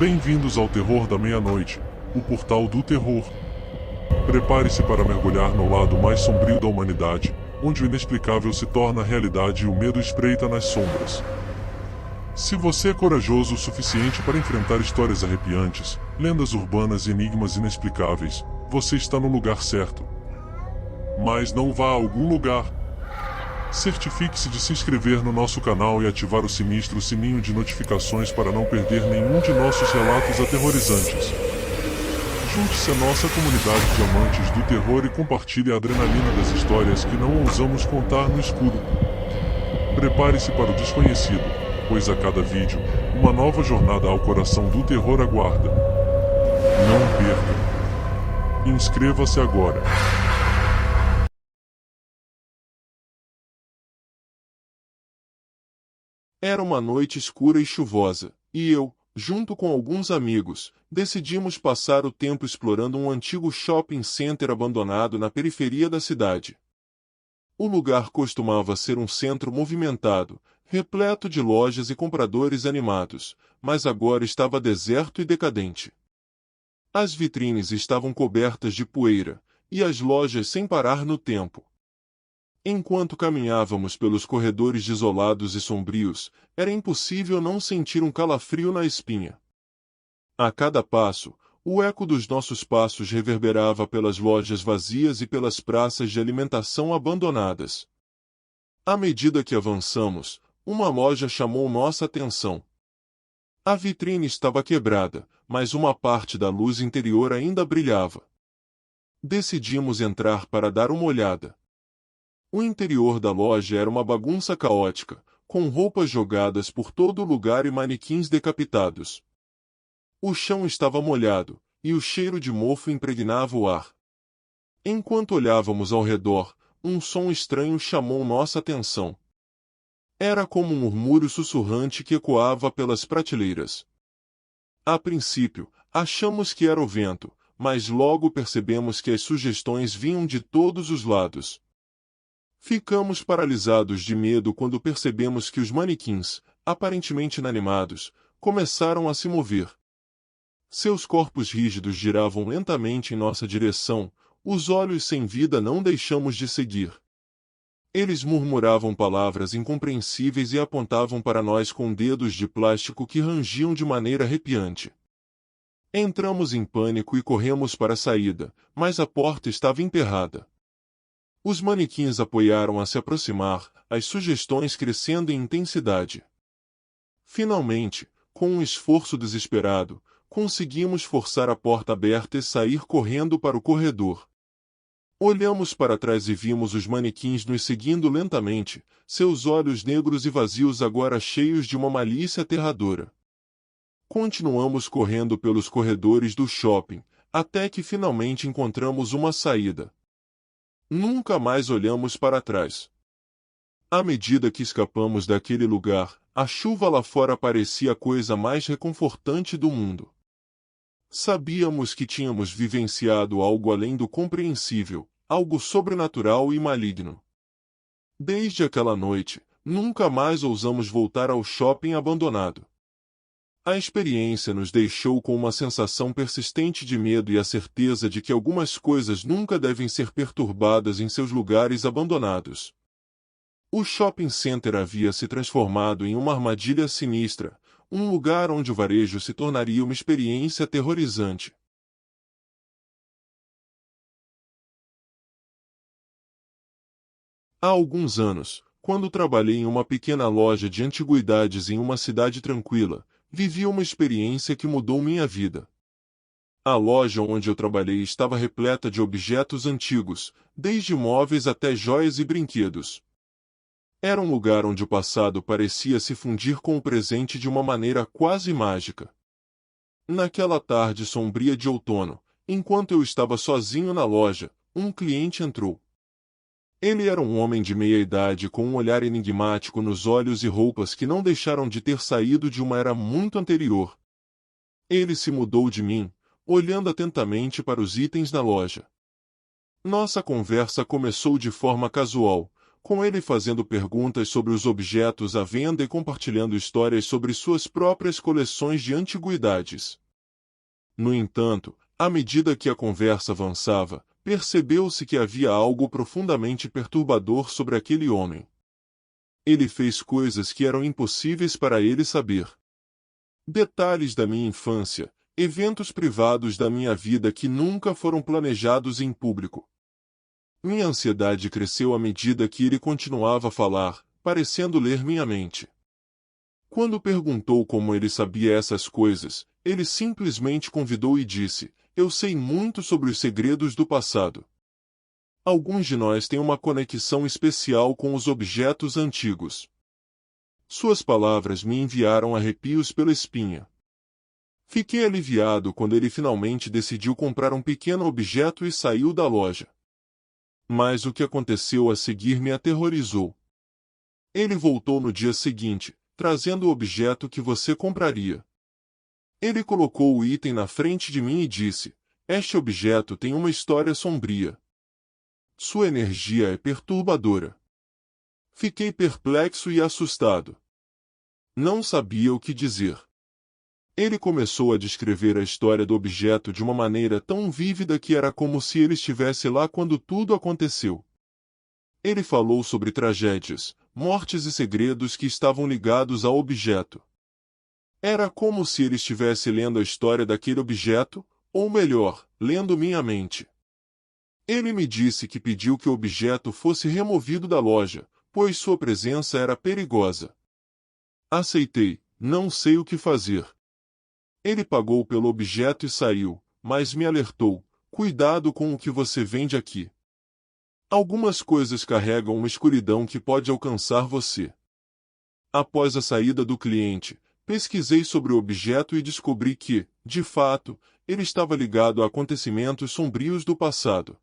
Bem-vindos ao Terror da Meia-Noite, o portal do terror. Prepare-se para mergulhar no lado mais sombrio da humanidade, onde o inexplicável se torna realidade e o medo espreita nas sombras. Se você é corajoso o suficiente para enfrentar histórias arrepiantes, lendas urbanas e enigmas inexplicáveis, você está no lugar certo. Mas não vá a algum lugar. Certifique-se de se inscrever no nosso canal e ativar o sinistro sininho de notificações para não perder nenhum de nossos relatos aterrorizantes. Junte-se à nossa comunidade de amantes do terror e compartilhe a adrenalina das histórias que não ousamos contar no escuro. Prepare-se para o desconhecido, pois a cada vídeo, uma nova jornada ao coração do terror aguarda. Não perca! Inscreva-se agora! Era uma noite escura e chuvosa, e eu, junto com alguns amigos, decidimos passar o tempo explorando um antigo shopping center abandonado na periferia da cidade. O lugar costumava ser um centro movimentado, repleto de lojas e compradores animados, mas agora estava deserto e decadente. As vitrines estavam cobertas de poeira, e as lojas sem parar no tempo. Enquanto caminhávamos pelos corredores desolados e sombrios, era impossível não sentir um calafrio na espinha. A cada passo, o eco dos nossos passos reverberava pelas lojas vazias e pelas praças de alimentação abandonadas. À medida que avançamos, uma loja chamou nossa atenção. A vitrine estava quebrada, mas uma parte da luz interior ainda brilhava. Decidimos entrar para dar uma olhada. O interior da loja era uma bagunça caótica, com roupas jogadas por todo lugar e manequins decapitados. O chão estava molhado, e o cheiro de mofo impregnava o ar. Enquanto olhávamos ao redor, um som estranho chamou nossa atenção. Era como um murmúrio sussurrante que ecoava pelas prateleiras. A princípio, achamos que era o vento, mas logo percebemos que as sugestões vinham de todos os lados. Ficamos paralisados de medo quando percebemos que os manequins, aparentemente inanimados, começaram a se mover. Seus corpos rígidos giravam lentamente em nossa direção, os olhos sem vida não deixamos de seguir. Eles murmuravam palavras incompreensíveis e apontavam para nós com dedos de plástico que rangiam de maneira arrepiante. Entramos em pânico e corremos para a saída, mas a porta estava emperrada. Os manequins apoiaram a se aproximar, as sugestões crescendo em intensidade. Finalmente, com um esforço desesperado, conseguimos forçar a porta aberta e sair correndo para o corredor. Olhamos para trás e vimos os manequins nos seguindo lentamente, seus olhos negros e vazios agora cheios de uma malícia aterradora. Continuamos correndo pelos corredores do shopping, até que finalmente encontramos uma saída. Nunca mais olhamos para trás. À medida que escapamos daquele lugar, a chuva lá fora parecia a coisa mais reconfortante do mundo. Sabíamos que tínhamos vivenciado algo além do compreensível, algo sobrenatural e maligno. Desde aquela noite, nunca mais ousamos voltar ao shopping abandonado. A experiência nos deixou com uma sensação persistente de medo e a certeza de que algumas coisas nunca devem ser perturbadas em seus lugares abandonados. O shopping center havia se transformado em uma armadilha sinistra, um lugar onde o varejo se tornaria uma experiência aterrorizante. Há alguns anos, quando trabalhei em uma pequena loja de antiguidades em uma cidade tranquila, vivi uma experiência que mudou minha vida. A loja onde eu trabalhei estava repleta de objetos antigos, desde móveis até joias e brinquedos. Era um lugar onde o passado parecia se fundir com o presente de uma maneira quase mágica. Naquela tarde sombria de outono, enquanto eu estava sozinho na loja, um cliente entrou. Ele era um homem de meia idade com um olhar enigmático nos olhos e roupas que não deixaram de ter saído de uma era muito anterior. Ele se mudou de mim, olhando atentamente para os itens da loja. Nossa conversa começou de forma casual, com ele fazendo perguntas sobre os objetos à venda e compartilhando histórias sobre suas próprias coleções de antiguidades. No entanto, à medida que a conversa avançava, percebeu-se que havia algo profundamente perturbador sobre aquele homem. Ele fez coisas que eram impossíveis para ele saber. Detalhes da minha infância, eventos privados da minha vida que nunca foram planejados em público. Minha ansiedade cresceu à medida que ele continuava a falar, parecendo ler minha mente. Quando perguntou como ele sabia essas coisas, ele simplesmente convidou e disse: "Eu sei muito sobre os segredos do passado. Alguns de nós têm uma conexão especial com os objetos antigos." Suas palavras me enviaram arrepios pela espinha. Fiquei aliviado quando ele finalmente decidiu comprar um pequeno objeto e saiu da loja. Mas o que aconteceu a seguir me aterrorizou. Ele voltou no dia seguinte, trazendo o objeto que você compraria. Ele colocou o item na frente de mim e disse: "Este objeto tem uma história sombria. Sua energia é perturbadora." Fiquei perplexo e assustado. Não sabia o que dizer. Ele começou a descrever a história do objeto de uma maneira tão vívida que era como se ele estivesse lá quando tudo aconteceu. Ele falou sobre tragédias, mortes e segredos que estavam ligados ao objeto. Era como se ele estivesse lendo a história daquele objeto, ou melhor, lendo minha mente. Ele me disse que pediu que o objeto fosse removido da loja, pois sua presença era perigosa. Aceitei, não sei o que fazer. Ele pagou pelo objeto e saiu, mas me alertou: "Cuidado com o que você vende aqui. Algumas coisas carregam uma escuridão que pode alcançar você." Após a saída do cliente, pesquisei sobre o objeto e descobri que, de fato, ele estava ligado a acontecimentos sombrios do passado.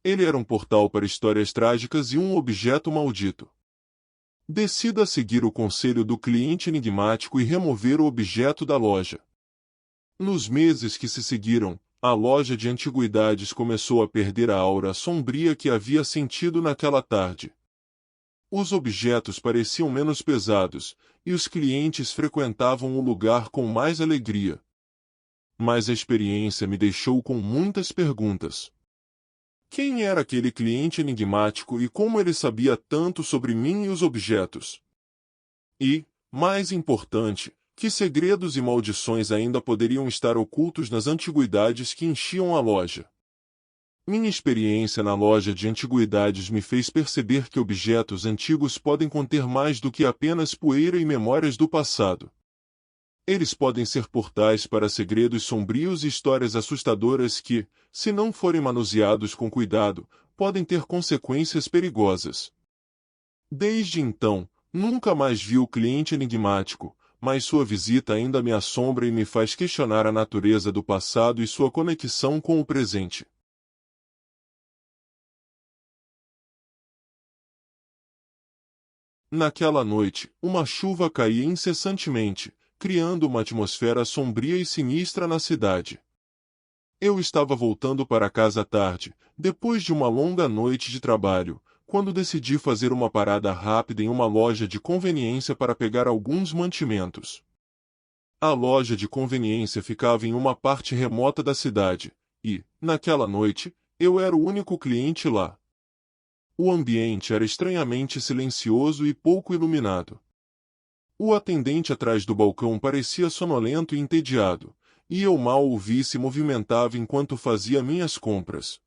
Ele era um portal para histórias trágicas e um objeto maldito. Decida seguir o conselho do cliente enigmático e remover o objeto da loja. Nos meses que se seguiram, a loja de antiguidades começou a perder a aura sombria que havia sentido naquela tarde. Os objetos pareciam menos pesados, e os clientes frequentavam o lugar com mais alegria. Mas a experiência me deixou com muitas perguntas. Quem era aquele cliente enigmático e como ele sabia tanto sobre mim e os objetos? E, mais importante, que segredos e maldições ainda poderiam estar ocultos nas antiguidades que enchiam a loja? Minha experiência na loja de antiguidades me fez perceber que objetos antigos podem conter mais do que apenas poeira e memórias do passado. Eles podem ser portais para segredos sombrios e histórias assustadoras que, se não forem manuseados com cuidado, podem ter consequências perigosas. Desde então, nunca mais vi o cliente enigmático, mas sua visita ainda me assombra e me faz questionar a natureza do passado e sua conexão com o presente. Naquela noite, uma chuva caía incessantemente, criando uma atmosfera sombria e sinistra na cidade. Eu estava voltando para casa à tarde, depois de uma longa noite de trabalho, quando decidi fazer uma parada rápida em uma loja de conveniência para pegar alguns mantimentos. A loja de conveniência ficava em uma parte remota da cidade, e, naquela noite, eu era o único cliente lá. O ambiente era estranhamente silencioso e pouco iluminado. O atendente atrás do balcão parecia sonolento e entediado, e eu mal o vi se movimentava enquanto fazia minhas compras.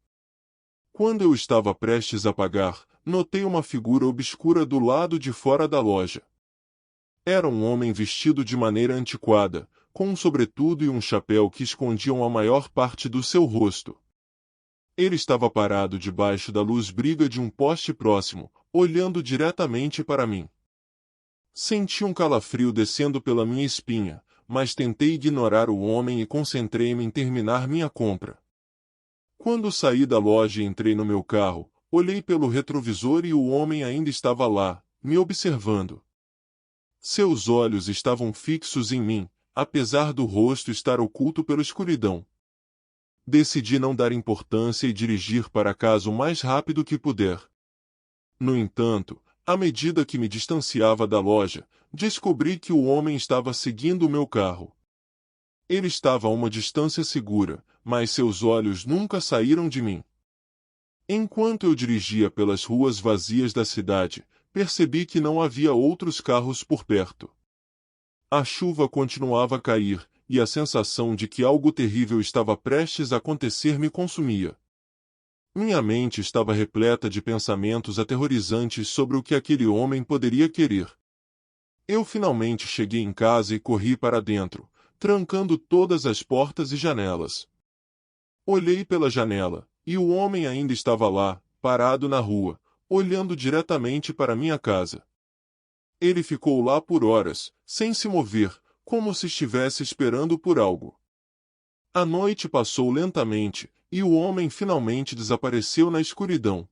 Quando eu estava prestes a pagar, notei uma figura obscura do lado de fora da loja. Era um homem vestido de maneira antiquada, com um sobretudo e um chapéu que escondiam a maior parte do seu rosto. Ele estava parado debaixo da luz briga de um poste próximo, olhando diretamente para mim. Senti um calafrio descendo pela minha espinha, mas tentei ignorar o homem e concentrei-me em terminar minha compra. Quando saí da loja e entrei no meu carro, olhei pelo retrovisor e o homem ainda estava lá, me observando. Seus olhos estavam fixos em mim, apesar do rosto estar oculto pela escuridão. Decidi não dar importância e dirigir para casa o mais rápido que puder. No entanto, à medida que me distanciava da loja, descobri que o homem estava seguindo o meu carro. Ele estava a uma distância segura, mas seus olhos nunca saíram de mim. Enquanto eu dirigia pelas ruas vazias da cidade, percebi que não havia outros carros por perto. A chuva continuava a cair, e a sensação de que algo terrível estava prestes a acontecer me consumia. Minha mente estava repleta de pensamentos aterrorizantes sobre o que aquele homem poderia querer. Eu finalmente cheguei em casa e corri para dentro, trancando todas as portas e janelas. Olhei pela janela, e o homem ainda estava lá, parado na rua, olhando diretamente para minha casa. Ele ficou lá por horas, sem se mover, como se estivesse esperando por algo. A noite passou lentamente, e o homem finalmente desapareceu na escuridão.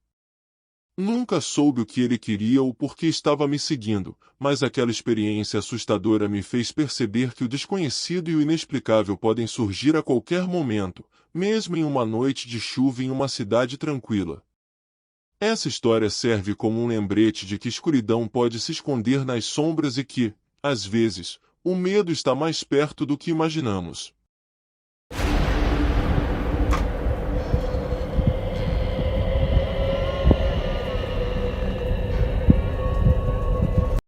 Nunca soube o que ele queria ou por que estava me seguindo, mas aquela experiência assustadora me fez perceber que o desconhecido e o inexplicável podem surgir a qualquer momento, mesmo em uma noite de chuva em uma cidade tranquila. Essa história serve como um lembrete de que a escuridão pode se esconder nas sombras e que, às vezes, o medo está mais perto do que imaginamos.